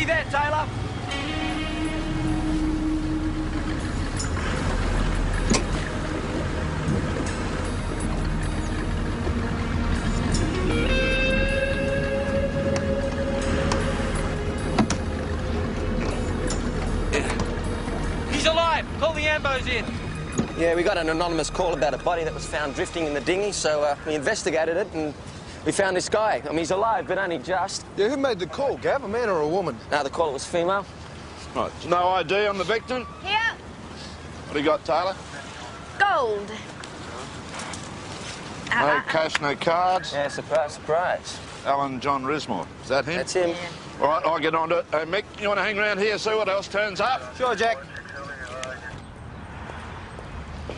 there, Taylor. He's alive. Call the ambos in. Yeah, we got an anonymous call about a body that was found drifting in the dinghy, so we investigated it and we found this guy. I mean, he's alive, but only just. Yeah, who made the call, Gav? A man or a woman? No, the caller was female. Right, no ID on the victim? Here. What do you got, Taylor? Gold. No cash, no cards? Yeah, surprise, surprise. Alan John Rismore. Is that him? That's him. Yeah. All right, I'll get on to it. Hey, Mick, you want to hang around here, see what else turns up? Sure, Jack.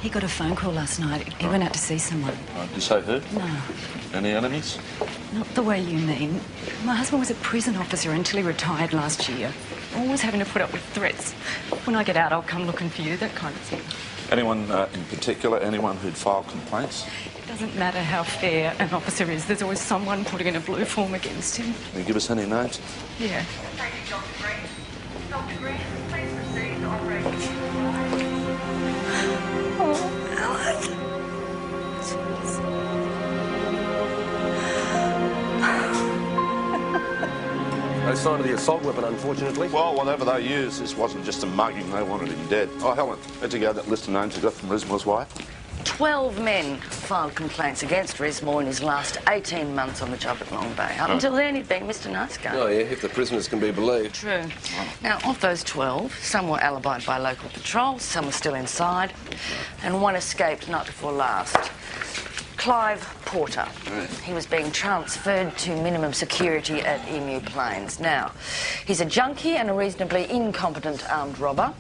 He got a phone call last night. He went out to see someone. Did you say who? No, Any enemies? not the way you mean. My husband was a prison officer until he retired last year. Always having to put up with threats. When I get out, I'll come looking for you, that kind of thing. Anyone in particular, anyone who'd filed complaints? It doesn't matter how fair an officer is, there's always someone putting in a blue form against him. Can you give us any names? Yeah. Oh, Alan. No sign of the assault weapon, unfortunately. Well, whatever they used, this wasn't just a mugging. They wanted him dead. Oh, Helen, where'd you get that list of names you got from Rismore's wife? 12 men filed complaints against Rismore in his last 18 months on the job at Long Bay. Up until then, he'd been Mr Nice Guy. Oh, yeah, if the prisoners can be believed. True. Now, of those 12, some were alibied by local patrols, some were still inside, and one escaped night before last. Clive Porter. He was being transferred to minimum security at Emu Plains. Now, he's a junkie and a reasonably incompetent armed robber.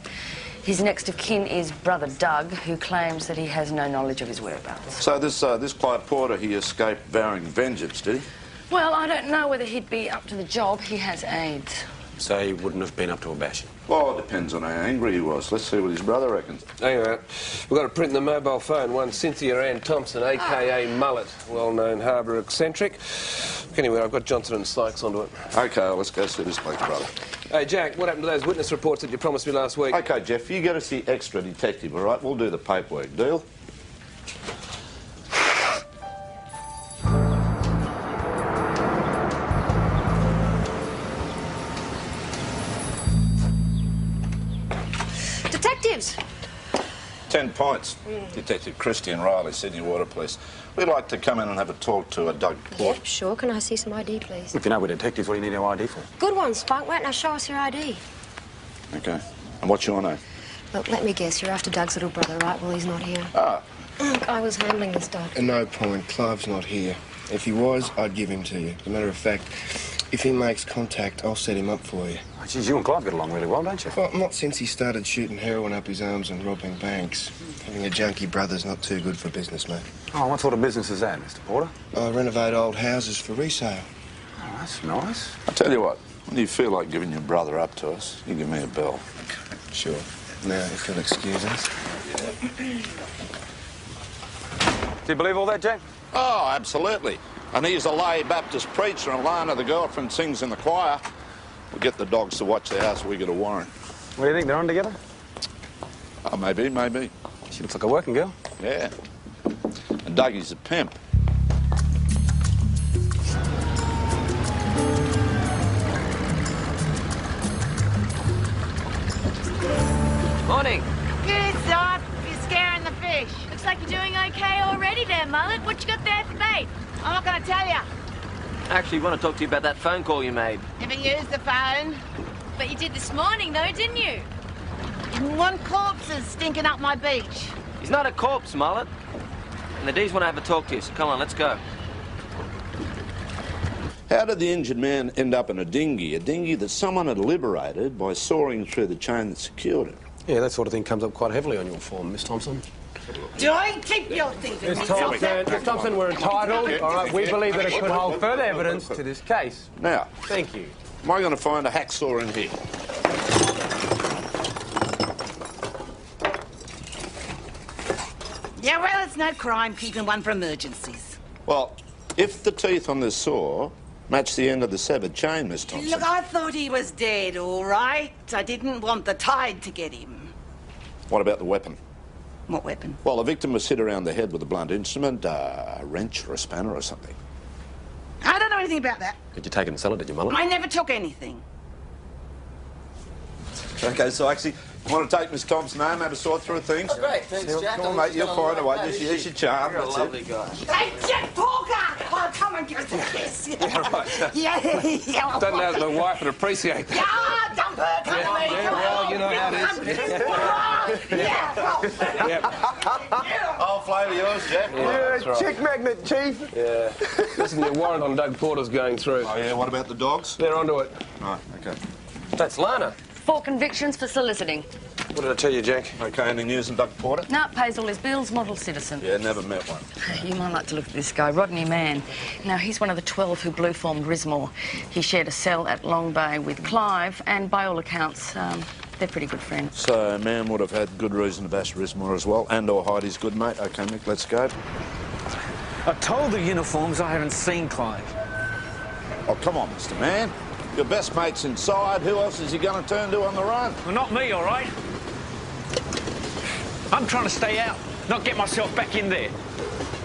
His next of kin is brother Doug, who claims that he has no knowledge of his whereabouts. So this Clive Porter, he escaped vowing vengeance, did he? Well, I don't know whether he'd be up to the job. He has AIDS. So he wouldn't have been up to a bashing. Well, it depends on how angry he was. Let's see what his brother reckons. Anyway, we've got a print in the mobile phone. One Cynthia Ann Thompson, a.k.a. Mullet, well-known harbour eccentric. Anyway, I've got Johnson and Sykes onto it. OK, well, let's go see this bloke's brother. Hey, Jack, what happened to those witness reports that you promised me last week? OK, Jeff, you get us the extra detective, all right? We'll do the paperwork. Deal? Detectives. 10 points. Detective Christian Riley, Sydney Water Police. We'd like to come in and have a talk to Doug Porter. Yep, sure. Can I see some ID, please? If you know we're detectives, what do you need our ID for? Good one, Spunk. Why don't I show us your ID? OK. And what's your name? Look, let me guess. You're after Doug's little brother, right? Well, he's not here. Ah. Look, I was handling this, Doug. No point. Clive's not here. If he was, I'd give him to you. As a matter of fact, if he makes contact, I'll set him up for you. Oh, geez, you and Clive get along really well, don't you? Well, not since he started shooting heroin up his arms and robbing banks. Having a junkie brother's not too good for business, mate. Oh, what sort of business is that, Mr Porter? I renovate old houses for resale. Oh, that's nice. I'll tell you what, when you feel like giving your brother up to us, you give me a bell. Sure. Now, if you'll excuse us. Do you believe all that, Jack? Oh, absolutely. And he's a lay Baptist preacher, and Lana, the girlfriend, sings in the choir. We'll get the dogs to watch the house, we get a warrant. What do you think, they're on together? Oh, maybe, maybe. She looks like a working girl. Yeah. And Dougie's a pimp. Morning. Good, son. You're scaring the fish. Looks like you're doing okay already there, Mullet. What you got there for bait? I'm not going to tell you. I actually want to talk to you about that phone call you made. Never used the phone. But you did this morning, though, didn't you? One corpse is stinking up my beach. He's not a corpse, Mullet. And the D's want to have a talk to you, so come on, let's go. How did the injured man end up in a dinghy that someone had liberated by sawing through the chain that secured it? Yeah, that sort of thing comes up quite heavily on your form, Miss Thompson. Don't keep your things in Miss Thompson, we're entitled. All right, we believe that it could hold further evidence to this case. Now, thank you. Am I going to find a hacksaw in here? Yeah, well, it's no crime keeping one for emergencies. Well, if the teeth on this saw Match the end of the severed chain, Miss Thompson. Look, I thought he was dead, all right. I didn't want the tide to get him. What about the weapon? What weapon? Well, the victim was hit around the head with a blunt instrument, a wrench or a spanner or something. I don't know anything about that. Did you take it and sell it, did you, Mullet? I never took anything. OK, so actually, want to take Miss Thompson home, have a sort through things? Oh, great, thanks, Jack. Come on, mate, you'll find a way. Just use your charm. You're a That's lovely it. guy. Hey, Jack Porker! Oh, come and give us a kiss. Yeah, right. Yeah. Don't know if the wife would appreciate that. Yeah, dump her, come on. Yeah, well, you know how it is. Yeah. I'll flavour yours, Jack. That's right. Chick magnet, Chief. Yeah. Listen, your warrant on Doug Porter's going through. Oh, yeah, what about the dogs? They're onto it. Right, OK. That's Lana. 4 convictions for soliciting. What did I tell you, Jack? OK, any news on Doug Porter? No, pays all his bills, model citizen. Yeah, never met one. You might like to look at this guy, Rodney Mann. Now, he's one of the 12 who blue-formed Rismore. He shared a cell at Long Bay with Clive, and by all accounts, they're pretty good friends. So, man would have had good reason to bash Rismore as well, and or hide his good mate. OK, Mick, let's go. I told the uniforms I haven't seen Clive. Oh, come on, Mr. Mann. Your best mate's inside. Who else is he going to turn to on the run? Well, not me, all right? I'm trying to stay out, not get myself back in there.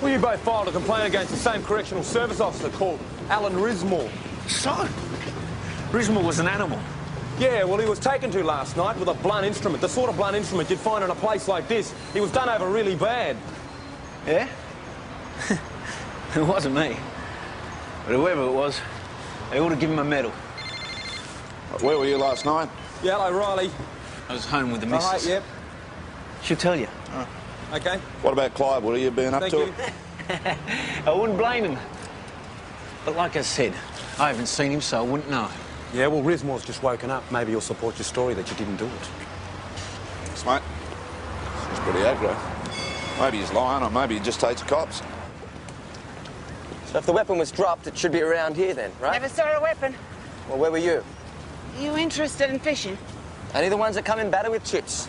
Well, you both filed a complaint against the same correctional service officer called Alan Rismore. So? Rismore was an animal. Yeah, well, he was taken to last night with a blunt instrument, the sort of blunt instrument you'd find in a place like this. He was done over really bad. Yeah? It wasn't me. But whoever it was, they ought to give him a medal. Where were you last night? Yeah, hello, Riley. I was home with the All right, missus. yep. She'll tell you. OK. What about Clive? What have you been up Thank to? you. I wouldn't blame him. But like I said, I haven't seen him, so I wouldn't know. Yeah, well, Rismore's just woken up. Maybe he'll support your story that you didn't do it. Thanks, mate. He's pretty aggro. Maybe he's lying, or maybe he just hates cops. So if the weapon was dropped, it should be around here then, right? Never saw a weapon. Well, where were you? You interested in fishing? Only the ones that come in batter with chips.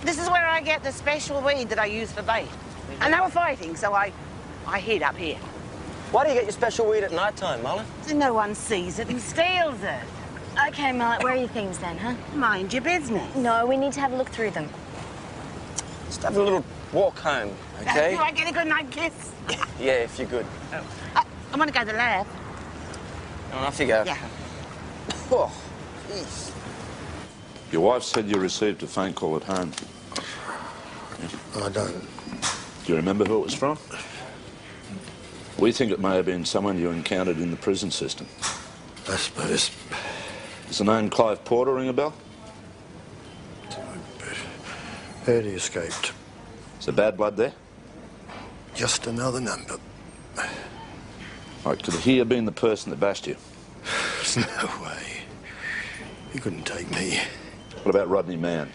This is where I get the special weed that I use for bait. And they were fighting, so I hid up here. Why do you get your special weed at night time, Mullet? So no one sees it and steals it. Okay, Mullet, where are your things then, huh? Mind your business. No, we need to have a look through them. Just have a little walk home, OK? Do I get a good night kiss? Yeah, if you're good. I want to go to the lab. Oh, off you go. Yeah. Oh, jeez. Your wife said you received a phone call at home. I don't. Do you remember who it was from? We think it may have been someone you encountered in the prison system. I suppose. Does the name Clive Porter ring a bell? Heard he escaped. Is there bad blood there? Just another number. Right, could he have been the person that bashed you? There's no way. He couldn't take me. What about Rodney Mann?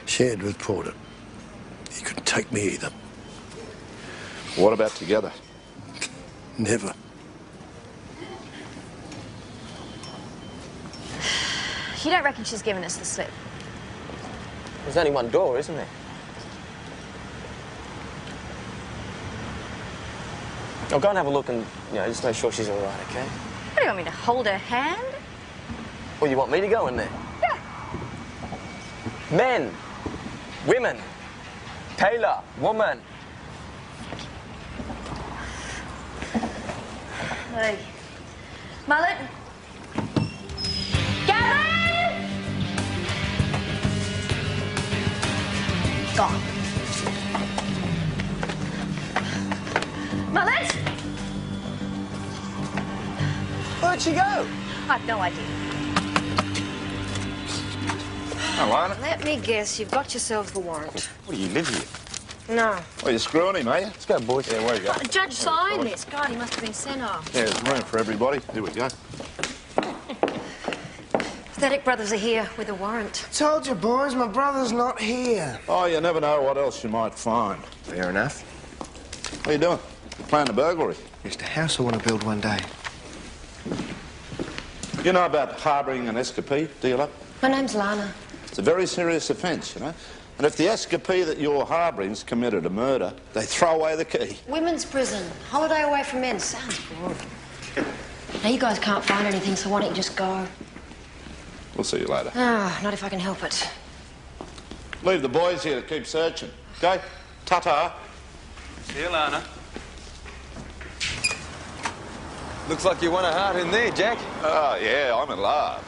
Shared with Porter. He couldn't take me either. What about together? Never. You don't reckon she's given us the slip? There's only one door, isn't there? I'll go and have a look and, just make sure she's all right, OK? What, do you want me to hold her hand? Or you want me to go in there? Yeah. Men, women, tailor, woman. Hey. Mullet? Gavin! Gone. Mullet? Where'd she go? I've no idea. Alana. Let me guess, you've got yourselves the warrant. What do you live here? No. Well, you're screwing him, are you? Let's go, boys. Yeah, where you go? The judge signed this. God, he must have been sent off. Yeah, there's room for everybody. Here we go. Pathetic brothers are here with a warrant. Told you, boys, my brother's not here. Oh, you never know what else you might find. Fair enough. What are you doing? Planning a burglary? Just a house I want to build one day. You know about harbouring an escapee, do you, love? My name's Lana. It's a very serious offence, you know. And if the escapee that you're harbouring's committed a murder, they throw away the key. Women's prison. Holiday away from men. Sounds boring. Now, you guys can't find anything, so why don't you just go? We'll see you later. Ah, not if I can help it. Leave the boys here to keep searching. Okay? Ta-ta. See you, Lana. Looks like you won a heart in there, Jack. Oh, yeah, I'm in love.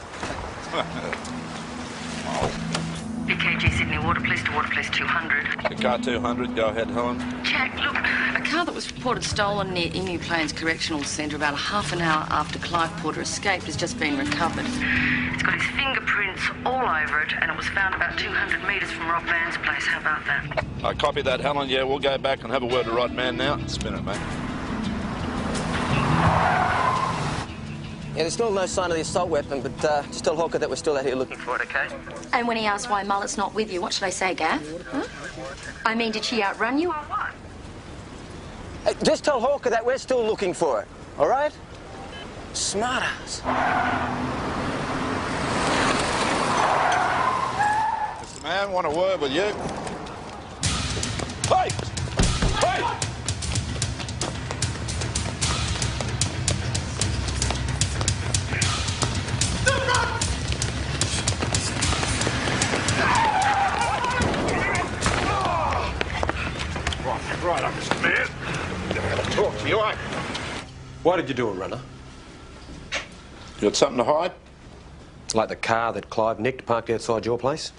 BKG Sydney Water Police to Water Police 200. The car 200, go ahead, Helen. Jack, look, a car that was reported stolen near Emu Plains Correctional Centre about half an hour after Clive Porter escaped has just been recovered. It's got his fingerprints all over it, and it was found about 200 metres from Rob Mann's place. How about that? I copy that, Helen. Yeah, we'll go back and have a word to Rod Man now. Spin it, mate. Yeah, there's still no sign of the assault weapon, but just tell Hawker that we're still out here looking for it, okay? And when he asks why Mullet's not with you, what should I say, Gav? Huh? I mean, did she outrun you or what? Hey, just tell Hawker that we're still looking for it, all right? Smart ass. Mr. Man, want a word with you? Hey! Hey! Right up, Mr. Man. I'll talk to you, eh? Why did you do it, Runner? You got something to hide? Like the car that Clive nicked parked outside your place?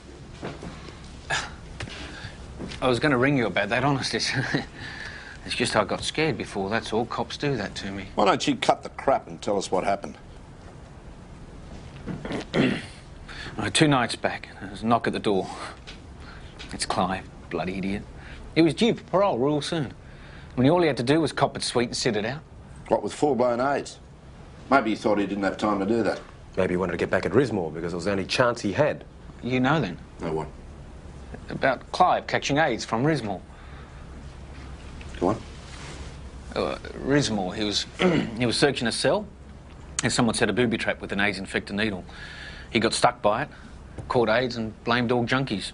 I was going to ring you about that, honestly. It's just I got scared before, that's all. Cops do that to me. Why don't you cut the crap and tell us what happened? Right, 2 nights back, there was a knock at the door. It's Clive, bloody idiot. He was due for parole real soon. I mean, all he had to do was cop it sweet and sit it out. What, with full-blown AIDS? Maybe he thought he didn't have time to do that. Maybe he wanted to get back at Rismore because it was the only chance he had. You know, then? No, what? About Clive catching AIDS from Rismore. Go on. Rismore, he was searching a cell, and someone set a booby trap with an AIDS-infected needle. He got stuck by it, caught AIDS, and blamed all junkies.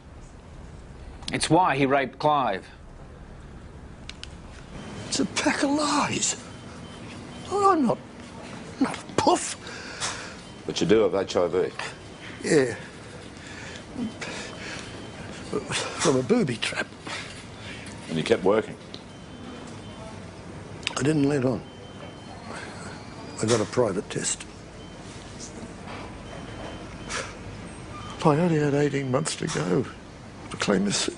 It's why he raped Clive. It's a pack of lies. Oh, I'm not a puff. But you do have HIV. Yeah. From a booby trap. And you kept working. I didn't let on. I got a private test. I only had 18 months to go to claim the SIP.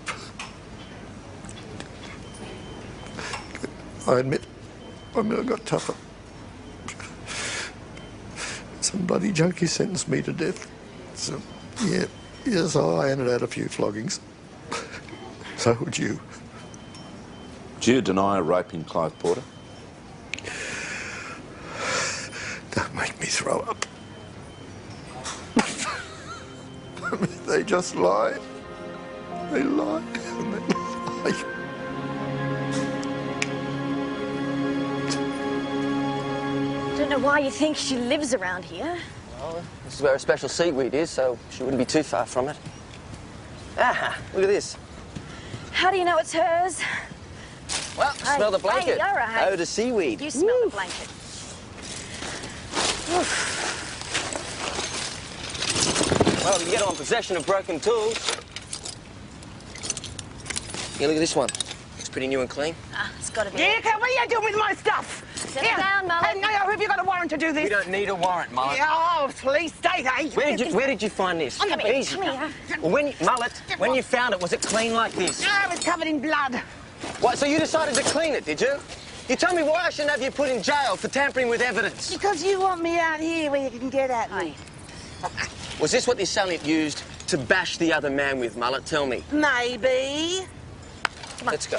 I admit, I got tougher. Some bloody junkie sentenced me to death. So, yeah, yes, I handed out a few floggings. So would you. Do you deny raping Clive Porter? Don't make me throw up. They just lie. They lie and they lie. I don't know why you think she lives around here. Well, this is where a special seaweed is, so she wouldn't be too far from it. Ah, look at this. How do you know it's hers? Well, smell the blanket. Hey, all right. Odor seaweed. You smell the blanket. Well, you get on possession of broken tools. Yeah, look at this one. It's pretty new and clean. Ah, it's got to be. Yeah, what are you doing with my stuff? Settle down, Mullet. Hey, no, have you got a warrant to do this? You don't need a warrant, Mullet. Yeah, oh, police state, eh? Where did you find this? Come here, Easy. come here. Well, when you found it, was it clean like this? No, it was covered in blood. What, so you decided to clean it, did you? You tell me why I shouldn't have you put in jail for tampering with evidence. Because you want me out here where you can get at me. Was this what this salient used to bash the other man with, Mullet? Tell me. Maybe. Let's go.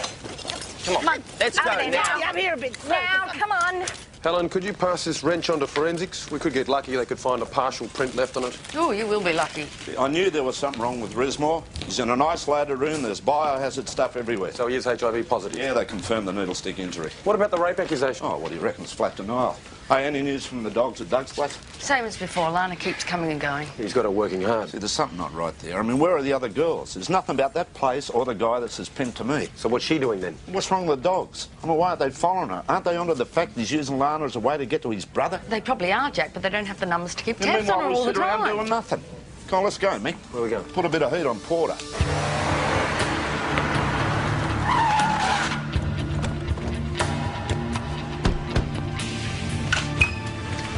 Come on. Let's go now. I'm here a bit. Now, come on. Helen, could you pass this wrench on to forensics? We could get lucky they could find a partial print left on it. Oh, you will be lucky. I knew there was something wrong with Rismore. He's in an isolated room. There's biohazard stuff everywhere. So he is HIV positive? Yeah, they confirmed the needle stick injury. What about the rape accusation? Oh, what do you reckon? It's flat denial. Hey, any news from the dogs at Doug's place? Same as before. Lana keeps coming and going. He's got her working hard. See, there's something not right there. I mean, where are the other girls? There's nothing about that place or the guy that's as pinned to me. So what's she doing then? What's wrong with the dogs? I mean, why aren't they following her? Aren't they onto the fact he's using Lana as a way to get to his brother? They probably are, Jack, but they don't have the numbers to keep And tabs on meanwhile, her we all the sit around time. doing nothing. Come on, let's go, Mick. Where we go? Put a bit of heat on Porter.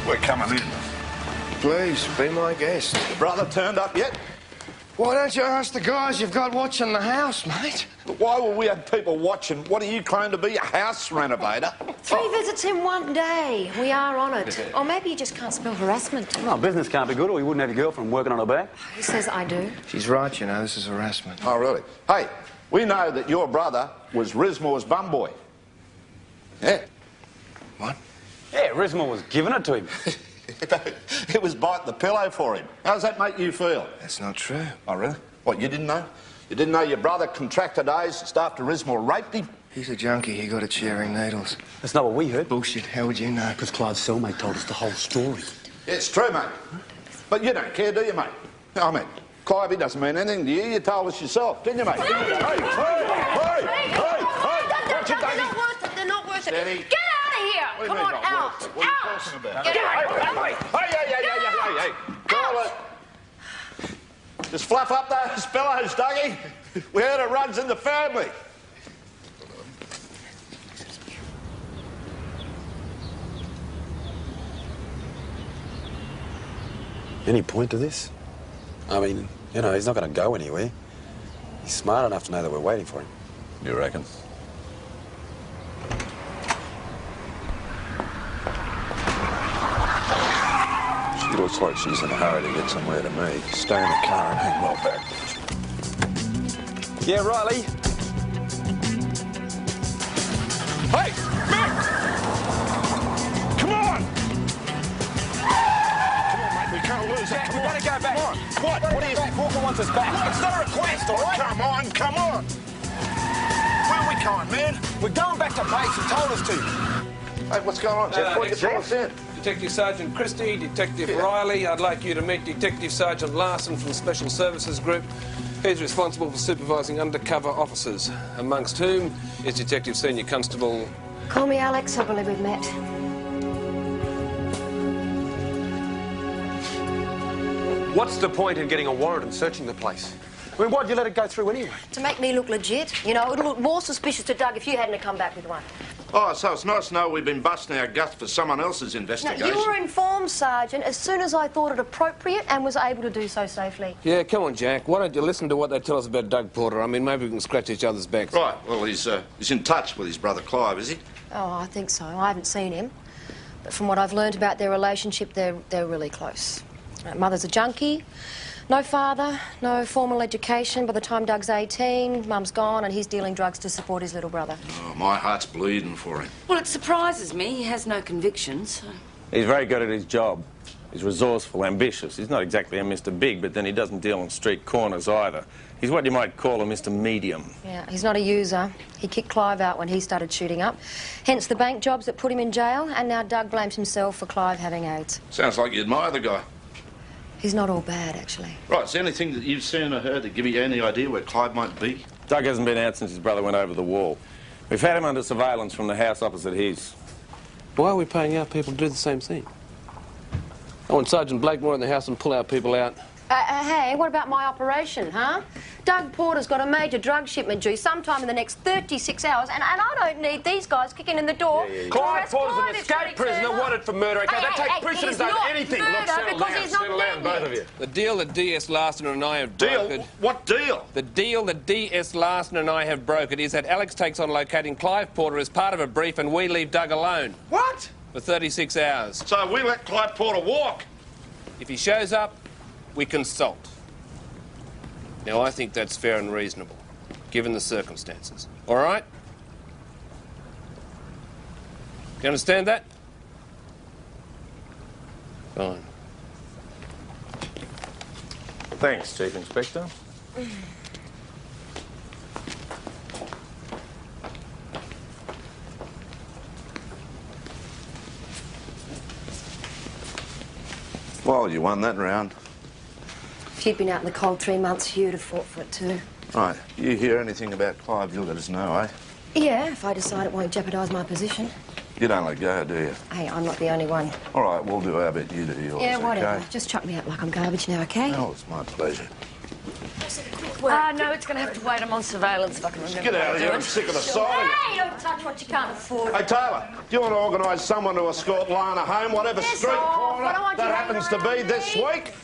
We're coming in. Please, be my guest. Your brother turned up yet? Why don't you ask the guys you've got watching the house, mate? But why will we have people watching? What do you claim to be, a house renovator? 3 visits in 1 day. We are on it. Or maybe you just can't spell harassment. No, business can't be good or he wouldn't have your girlfriend working on her back. Who says I do? She's right, you know, this is harassment. Oh, really? Hey, we know that your brother was Rismore's bum boy. Yeah. What? Yeah, Rismore was giving it to him. It was biting the pillow for him. How does that make you feel? That's not true. Oh, really? What, you didn't know? You didn't know your brother contracted AIDS just after Rismore raped him? He's a junkie. He got it sharing needles. That's not what we heard. Bullshit. How would you know? Because Clive's cellmate told us the whole story. Yeah, it's true, mate. But you don't care, do you, mate? I mean, Clive, he doesn't mean anything to you. You told us yourself, didn't you, mate? Hey, hey, What you done? They're not worth it. They're not worth it. Steady. Get out of here. What do you Come mean on, not out. worth it? What are you Out. talking about? Get out. Hey. Call it. Just fluff up those pillows, Dougie. We heard it runs in the family. Any point to this? I mean, you know, he's not going to go anywhere. He's smart enough to know that we're waiting for him. You reckon? She looks like she's in a hurry to get somewhere to me. Stay in the car and hang well back. Yeah, Riley. Hey, Mick! Come on! Come on, mate, we can't lose it. Come on. We gotta go back. Come on. What do you think? Walker wants us back. It's not a request, all right? Come on. Where are we going, man? We're going back to base. He told us to. Hey, what's going on, Jeff? What are you telling us in? Detective Sergeant Christie, Detective Riley, I'd like you to meet Detective Sergeant Larson from the Special Services Group. He's responsible for supervising undercover officers, amongst whom is Detective Senior Constable... Call me Alex. I believe we've met. What's the point in getting a warrant and searching the place? I mean, why'd you let it go through anyway? To make me look legit. You know, it'll look more suspicious to Doug if you hadn't have come back with one. Oh, so it's nice to know we've been busting our guts for someone else's Now, investigation. you were informed, Sergeant, as soon as I thought it appropriate and was able to do so safely. Yeah, come on, Jack. Why don't you listen to what they tell us about Doug Porter? I mean, maybe we can scratch each other's backs. Right, well, he's in touch with his brother Clive, is he? Oh, I think so. I haven't seen him. But from what I've learned about their relationship, they're really close. Mother's a junkie. No father, no formal education. By the time Doug's 18, Mum's gone and he's dealing drugs to support his little brother. Oh, my heart's bleeding for him. Well, it surprises me. He has no convictions. He's very good at his job. He's resourceful, ambitious. He's not exactly a Mr. Big, but then he doesn't deal on street corners either. He's what you might call a Mr. Medium. Yeah, he's not a user. He kicked Clive out when he started shooting up. Hence the bank jobs that put him in jail, and now Doug blames himself for Clive having AIDS. Sounds like you admire the guy. He's not all bad, actually. Right, is there anything that you've seen or heard that give you any idea where Clive might be? Doug hasn't been out since his brother went over the wall. We've had him under surveillance from the house opposite his. Why are we paying our people to do the same thing? I want Sergeant Blakemore in the house and pull our people out. Hey, what about my operation, huh? Doug Porter's got a major drug shipment due sometime in the next 36 hours, and I don't need these guys kicking in the door. Clive Porter's an escaped prisoner wanted for murder, okay? They take precedence over anything. Look, settle down, both of you. The deal that D.S. Larson and I have brokered... Deal? What deal? The deal that D.S. Larson and I have brokered is that Alex takes on locating Clive Porter as part of a brief and we leave Doug alone. What? For 36 hours. So we let Clive Porter walk? If he shows up, we consult. Now, I think that's fair and reasonable, given the circumstances. All right? You understand that? Fine. Thanks, Chief Inspector. Well, you won that round. If you'd been out in the cold 3 months, you'd have fought for it too. Right, you hear anything about Clive, you'll let us know, eh? Yeah, if I decide it won't jeopardise my position. You don't let go, do you? Hey, I'm not the only one. All right, we'll do our bit, you do yours, Yeah, whatever. okay? Just chuck me out like I'm garbage now, okay? Oh, it's my pleasure. No, it's going to have to wait. I'm on surveillance if I can remember. Get out of here, I'm sick of the sight of you. Hey, don't touch what you can't afford. Hey, Taylor, do you want to organise someone to escort Lana home, whatever Piss street off, corner I don't want you that hanging happens to around be this me. week?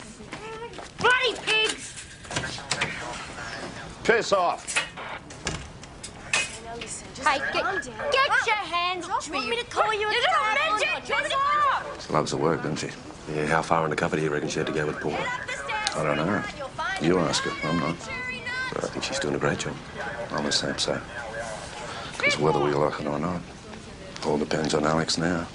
Bloody pigs! Piss off. Hey, get your hands off me. You want me to call you a little midget? Piss off! She loves the work, doesn't she? Yeah, how far undercover do you reckon she had to go with Porter? I don't know. You ask her. I'm not. But I think she's doing a great job. I'm the same, so. Because whether we like it or not, all depends on Alex now.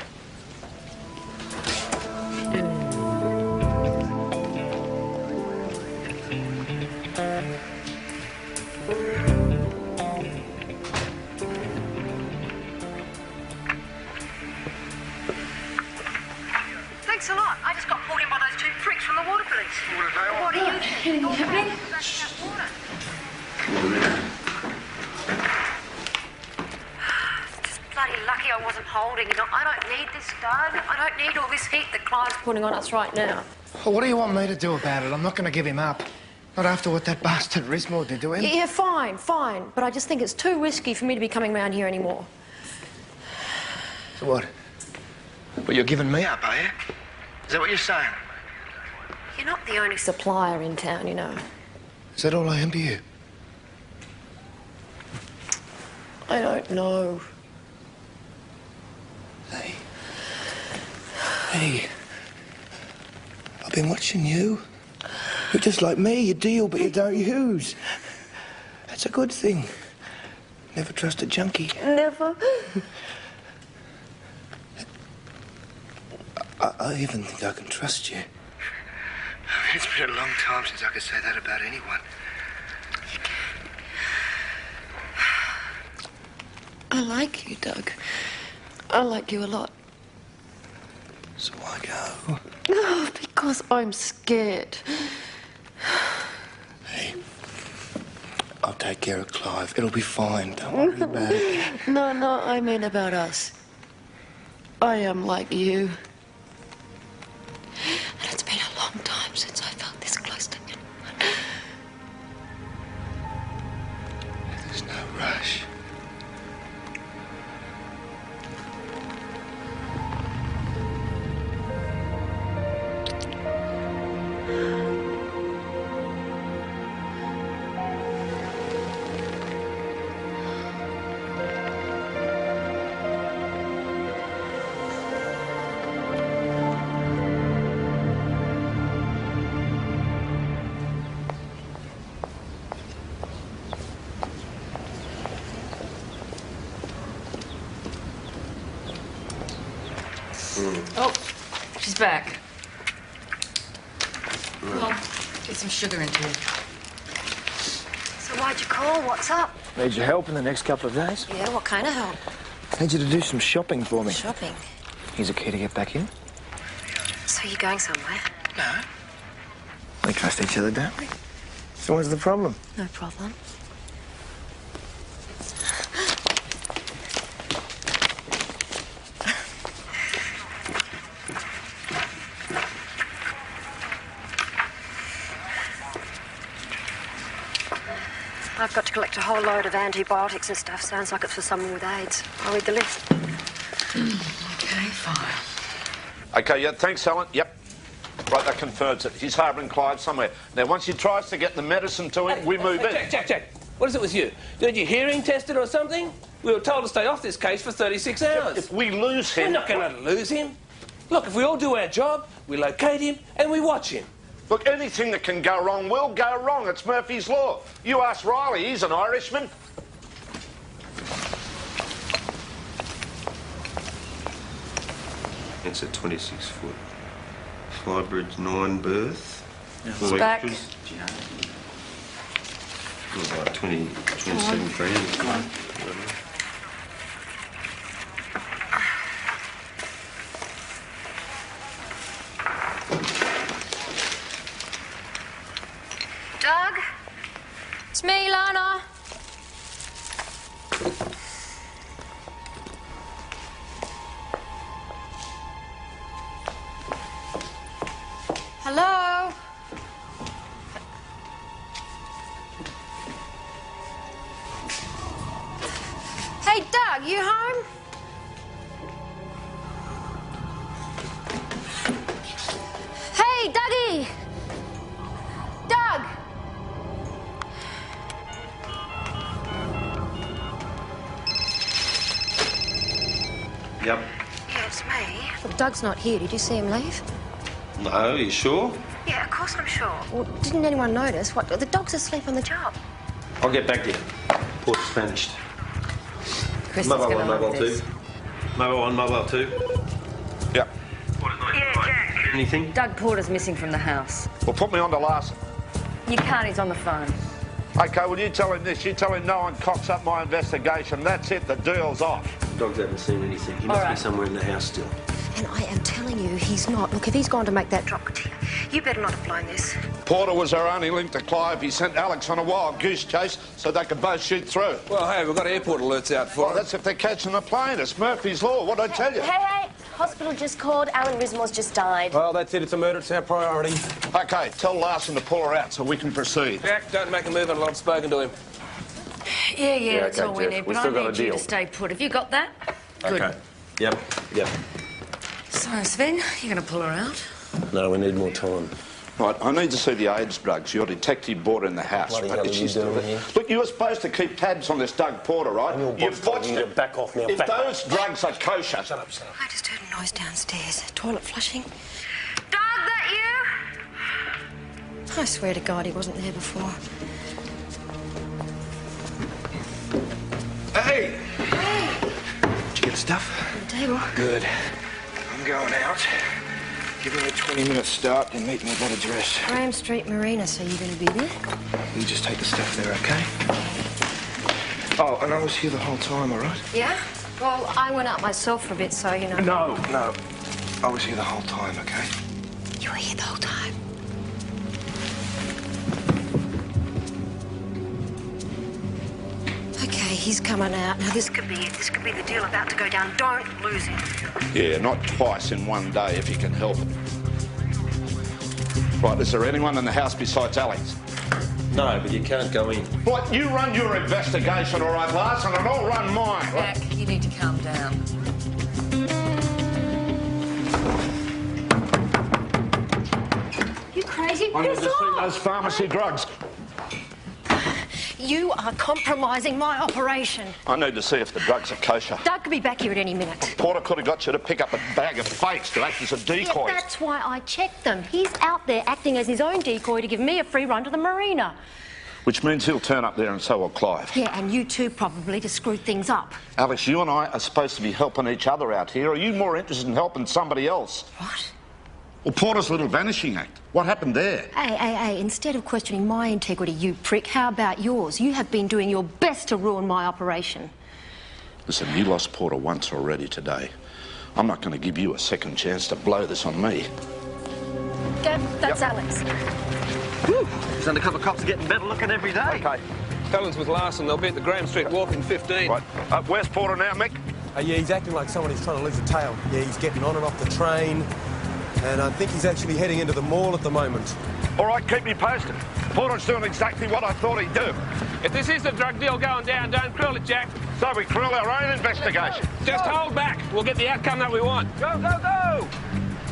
Thanks a lot. I just got pulled in by those two pricks from the water police. What are you doing? Anything happening? Just bloody lucky I wasn't holding it. I don't need this, Doug. I don't need all this heat that Clive's putting on us right now. Well, what do you want me to do about it? I'm not going to give him up. Not after what that bastard Rismore did to him. Yeah, fine, fine. But I just think it's too risky for me to be coming round here anymore. So what? Well, you're giving me up, are you? Is that what you're saying? You're not the only supplier in town, you know. Is that all I am to you? I don't know. Hey, I've been watching you. You're just like me. You deal, but you don't use. That's a good thing. Never trust a junkie. Never. I even think I can trust you. It's been a long time since I could say that about anyone. I like you, Doug. I like you a lot. So why go? Oh, because I'm scared. Hey, I'll take care of Clive. It'll be fine. Don't worry about it. No, I mean about us. I am like you. And it's been a long time since I felt this close to anyone. There's no rush. Oh, she's back. Well, get some sugar into it. So why'd you call? What's up? Need your help in the next couple of days. Yeah, what kind of help? Need you to do some shopping for me. Shopping? Here's a key to get back in. So you're going somewhere? No. We trust each other, don't we? So what's the problem? No problem. I've got to collect a whole load of antibiotics and stuff. Sounds like it's for someone with AIDS. I'll read the list. Okay, fine. Okay, yeah, thanks, Helen. Yep. Right, that confirms it. He's harbouring Clive somewhere. Now, once he tries to get the medicine to him, we move in. Jack, what is it with you? Did you hearing tested or something? We were told to stay off this case for 36 hours. If we lose him... We're not going to lose him. Look, if we all do our job, we locate him and we watch him. Look, anything that can go wrong will go wrong. It's Murphy's Law. You ask Riley, he's an Irishman. It's a 26-foot. Flybridge 9 berth. It's back. About 27 grand. Hey, Doug, you home? Hey, Dougie! Doug! Yep. Yeah, it's me. Well, Doug's not here. Did you see him leave? No, you sure? Yeah, of course I'm sure. Well, didn't anyone notice? What? The dog's asleep on the job. I'll get back to you. Port's vanished. Chris Mobile is 1, gonna Mobile love 2. this. Mobile 1, Mobile 2. Yep. Yeah, Jack. Anything? Doug Porter's missing from the house. Well, put me on to Larson. You can't, he's on the phone. OK, well, you tell him this. You tell him no one cocks up my investigation. That's it. The deal's off. Dogs haven't seen anything. He must be somewhere in the house still. And I am telling you, he's not. Look, if he's gone to make that drop, you better not have blown this. Porter was our only link to Clive. He sent Alex on a wild goose chase so they could both shoot through. Well, hey, we've got airport alerts out for Well, that's if they're catching the plane. It's Murphy's Law. What'd I tell you? Hey, hospital just called. Alan Rismore's just died. Well, that's it. It's a murder. It's our priority. OK, tell Larson to pull her out so we can proceed. Jack, don't make a move until I've spoken to him. Yeah, that's okay, all we Jeff. need. We've But still I got a need you deal. to stay put. Have you got that? Good. OK. Yep. So, Sven, you're going to pull her out? No, we need more time. Right, I need to see the AIDS drugs your detective bought in the house. Bloody hell are you doing here? Look, you were supposed to keep tabs on this Doug Porter, right? You've botched it. Back off now. If Back those drugs are kosher... Shut up, shut up. I just heard a noise downstairs. Toilet flushing. Doug, that you? I swear to God he wasn't there before. Hey! Did you get the stuff? On the table. Good. I'm going out. Give me a 20-minute start, then meet me at that address. Graham Street Marina, so you're going to be there? You just take the stuff there, OK? Oh, and I was here the whole time, all right? Yeah? Well, I went out myself for a bit, so, you know... No. I was here the whole time, OK? You were here the whole time. OK, he's coming out. Now, this could be it. This could be the deal about to go down. Don't lose him. Yeah, not twice in one day if you can help it. Right, is there anyone in the house besides Alex? No, but you can't go in. Right, you run your investigation, all right, Larson, and I'll run mine. Jack, you need to calm down. You crazy? I need to Piss see off! those pharmacy drugs. You are compromising my operation. I need to see if the drugs are kosher. Doug could be back here at any minute. Porter could have got you to pick up a bag of fakes to act as a decoy. Yeah, that's why I checked them. He's out there acting as his own decoy to give me a free run to the marina. Which means he'll turn up there and so will Clive. Yeah, and you too, probably, to screw things up. Alex, you and I are supposed to be helping each other out here. Are you more interested in helping somebody else? What? Well, Porter's little vanishing act. What happened there? Hey, instead of questioning my integrity, you prick, how about yours? You have been doing your best to ruin my operation. Listen, you lost Porter once already today. I'm not going to give you a second chance to blow this on me. Gav, that's Alex. These undercover cops are getting better looking every day. OK. Helen's with Larson. They'll be at the Graham Street Wharf in 15. Right. Where's Porter now, Mick? Yeah, he's acting like someone who's trying to lose a tail. Yeah, he's getting on and off the train. And I think he's actually heading into the mall at the moment. All right, keep me posted. Porter's doing exactly what I thought he'd do. If this is the drug deal going down, don't krill it, Jack. So we krill our own investigation. Just hold back. We'll get the outcome that we want. Go, go, go!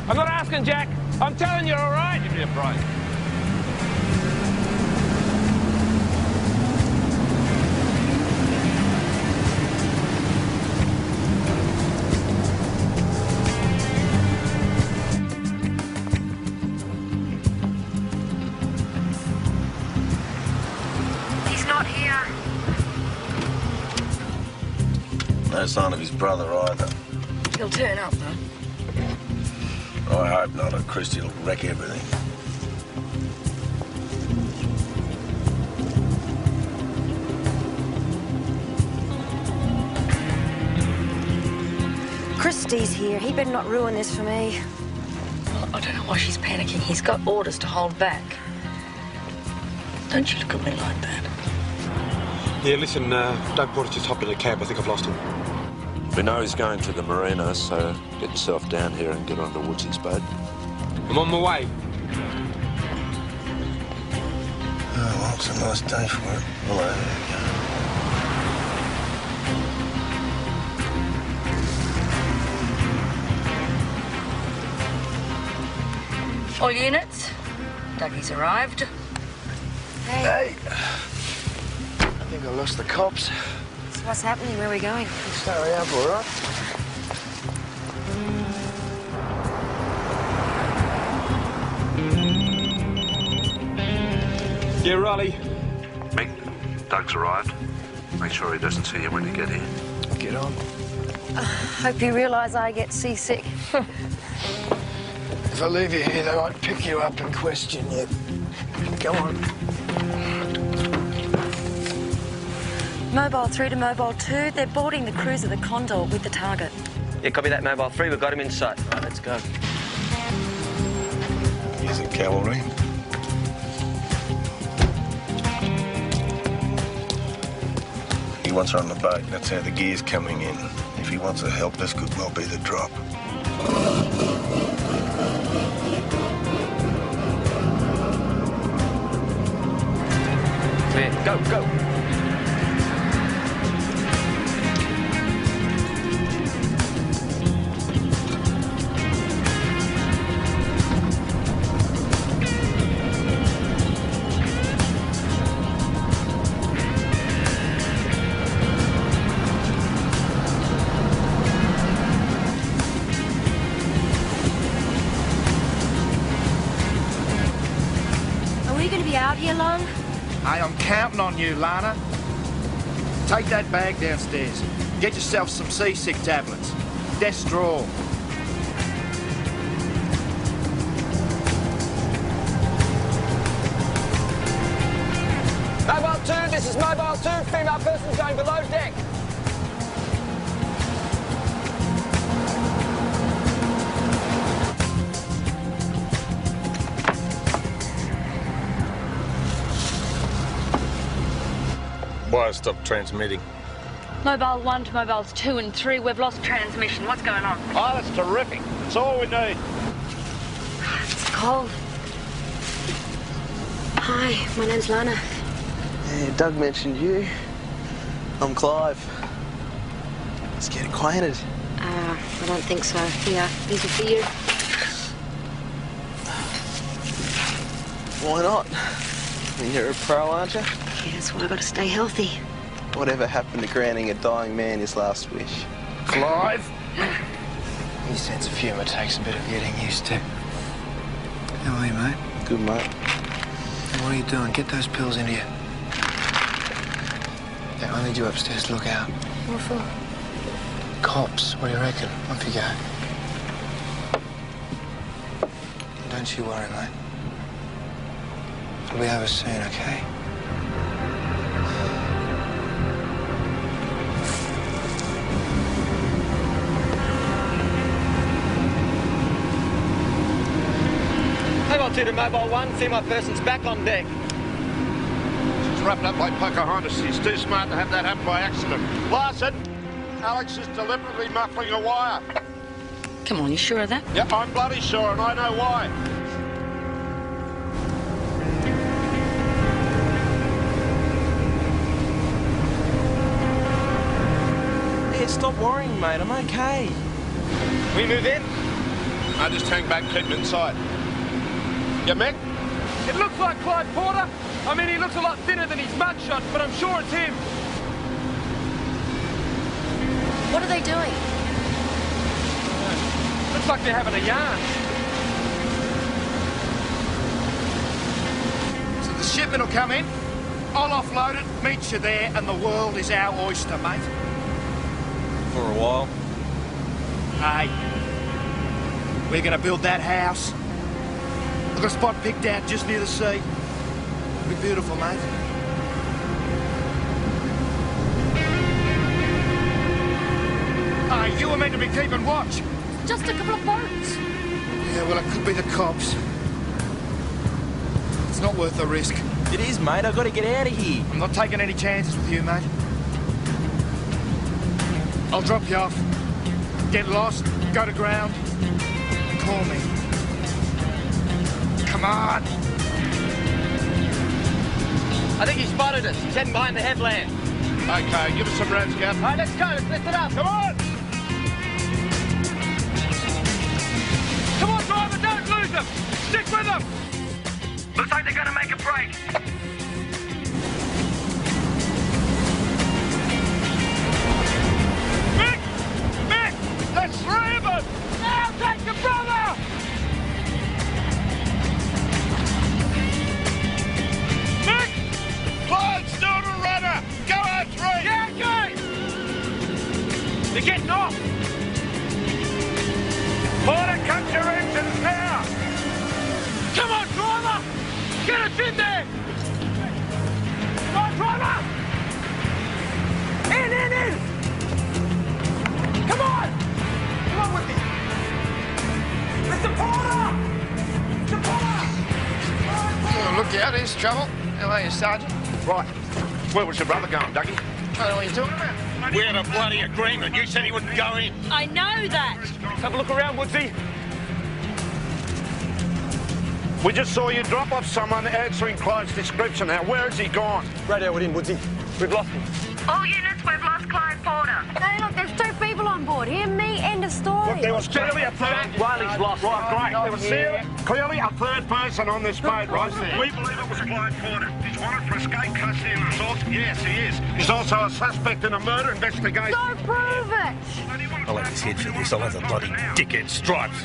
I'm not asking, Jack. I'm telling you, all right? Give me a break. He's not here. No sign of his brother either. He'll turn up, though. I hope not, or Christie will wreck everything. Christie's here. He better not ruin this for me. I don't know why she's panicking. He's got orders to hold back. Don't you look at me like that. Yeah, listen, Doug Porter's just hopped in a cab. I think I've lost him. We know he's going to the marina, so get yourself down here and get onto Woodsy's boat. I'm on my way. Oh, well, it's a nice day for it. Hello. All units, Dougie's arrived. Hey. I think I lost the cops. So what's happening? Where are we going? Just hurry up, all right? Yeah, Riley. Mick, Doug's arrived. Make sure he doesn't see you when you get here. Get on. Hope you realise I get seasick. If I leave you here, they might pick you up and question you. Go on. Mobile 3 to Mobile 2. They're boarding the cruiser, the Condor, with the target. Yeah, copy that, Mobile 3. We've got him in sight. Right, let's go. Is it cavalry? He wants her on the boat. That's how the gear's coming in. If he wants her help, this could well be the drop. Clear. Go, go. Are we going to be out here long? Hey, I'm counting on you, Lana. Take that bag downstairs. Get yourself some seasick tablets. Destrol. Mobile 2, this is Mobile 2. Female person going below deck. Wire stopped transmitting. Mobile 1 to Mobiles 2 and 3, we've lost transmission. What's going on? Oh, that's terrific. That's all we need. It's cold. Hi, my name's Lana. Yeah, Doug mentioned you. I'm Clive. Let's get acquainted. I don't think so. Yeah, easy for you. Why not? You're a pro, aren't you? Yeah, that's why I got to stay healthy. Whatever happened to granting a dying man his last wish? Clive? His sense of humour takes a bit of getting used to. How are you, mate? Good, mate. Hey, what are you doing? Get those pills into you. Yeah, I need you upstairs to look out. What for? Cops, what do you reckon? Off you go. Don't you worry, mate. It'll be over soon, okay? Mobile 2 to Mobile 1. Female person's back on deck. She's wrapped up like Pocahontas. She's too smart to have that happen by accident. Larson, Alex is deliberately muffling a wire. Come on, you sure of that? Yep, I'm bloody sure, and I know why. Yeah, stop worrying, mate. I'm okay. We move in? I just hang back, keep him inside. Yeah, Mick? It looks like Clive Porter. I mean, he looks a lot thinner than his mugshot, but I'm sure it's him. What are they doing? Looks like they're having a yarn. So the shipment will come in, I'll offload it, meet you there, and the world is our oyster, mate. For a while. Hey, we're going to build that house. I've got a spot picked out just near the sea. It'll be beautiful, mate. Hey, you were meant to be keeping watch. Just a couple of boats. Yeah, well, it could be the cops. It's not worth the risk. It is, mate. I've got to get out of here. I'm not taking any chances with you, mate. I'll drop you off. Get lost, go to ground, call me. Come on. I think he spotted us. He's heading behind the headland. Okay, give us some rounds, Gav. All right, let's go. Let's lift it up. Come on! Come on, driver, don't lose him. Stick with them! Looks like they're gonna make a break. Mick! Mick! There's three of them! Now take your brother! Mick! Clyde's doing a runner! Go on three! Yeah, okay! They're getting off! Porter, cut your engines now! Come on, driver! Get us in there! Go on, driver! In! Come on! Come on with me! Mr. Porter! Mr. Porter! Oh, look out, here's trouble. How are you, Sergeant? Right. Where was your brother going, Dougie? I don't know what you're talking about. We had a bloody agreement. You said he wouldn't go in. I know that. Let's have a look around, Woodsy. We just saw you drop off someone answering Clyde's description. Now, where has he gone? Radio it in, Woodsy. We've lost him. All units, we've lost Clyde Porter. Hey, look, there's two people on board. Hear me? End of story. Look, there was clearly a third... Wiley's lost. Right, great. There was clearly a third person on this boat, right? We believe it was Clyde Porter. He's wanted for escape, custody and assault. Yes, he is. He's also a suspect in a murder investigation. So prove it. I'll have his head for this. I'll have the bloody dickhead stripes.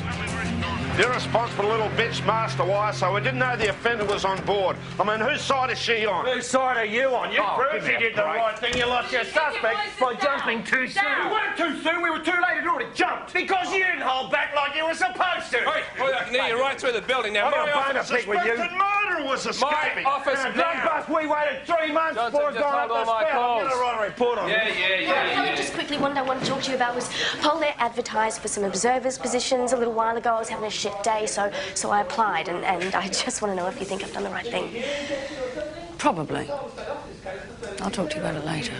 Irresponsible little bitch, Master Wire, so we didn't know the offender was on board. I mean, whose side is she on? Whose side are you on? You proved you did the right thing. You lost your suspect by jumping too soon. We weren't too soon. We were too late. It already jumped. Because you didn't hold back like you were supposed to. Hey, I can hear you right through the building now. I'm going to bone a pick with you. Suspected murderer was escaping. My office And a drug bust, we waited 3 months before just going up hold the all my spout. I'm calls. going to write a report on Yeah. Just quickly, one I want to talk to you about was Paulette advertised for some observers' positions a little while ago. I was having a shit day, so I applied, and I just want to know if you think I've done the right thing. Probably. I'll talk to you about it later.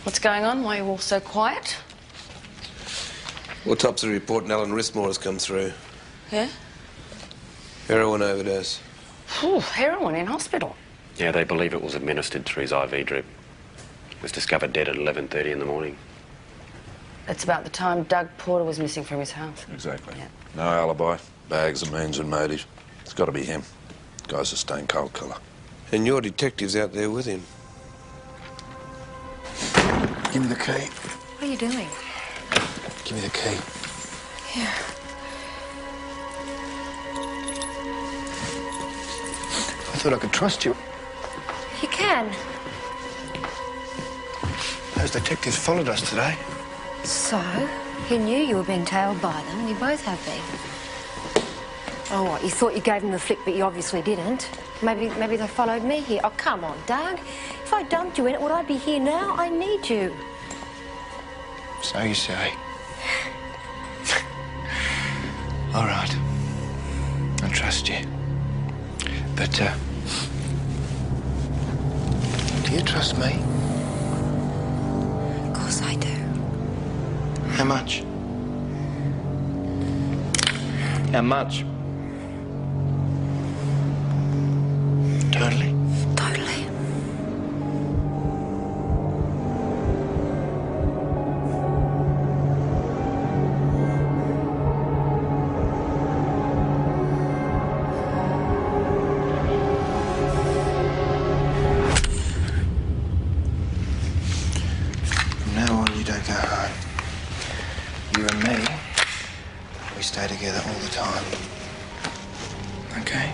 What's going on? Why are you all so quiet? Autopsy report, Alan Rismore has come through. Yeah? Heroin overdose. Whew, heroin in hospital. Yeah, they believe it was administered through his IV drip. Was discovered dead at 11:30 in the morning. That's about the time Doug Porter was missing from his house. Exactly. No alibi, bags of means and motive. It's got to be him. Guy's a stone cold killer. And your detective's out there with him. Give me the key. What are you doing? Give me the key. Here. I thought I could trust you. You can. Those detectives followed us today. So, he knew you were being tailed by them. We both have been. Oh, what? You thought you gave them the flick, but you obviously didn't. Maybe they followed me here. Oh, come on, Doug. If I dumped you in it, would I be here now? I need you. So you say. All right. I trust you. But, do you trust me? Of course I do. How much? How much? Totally? Totally. From now on, you don't go home. You and me, we stay together all the time. Okay?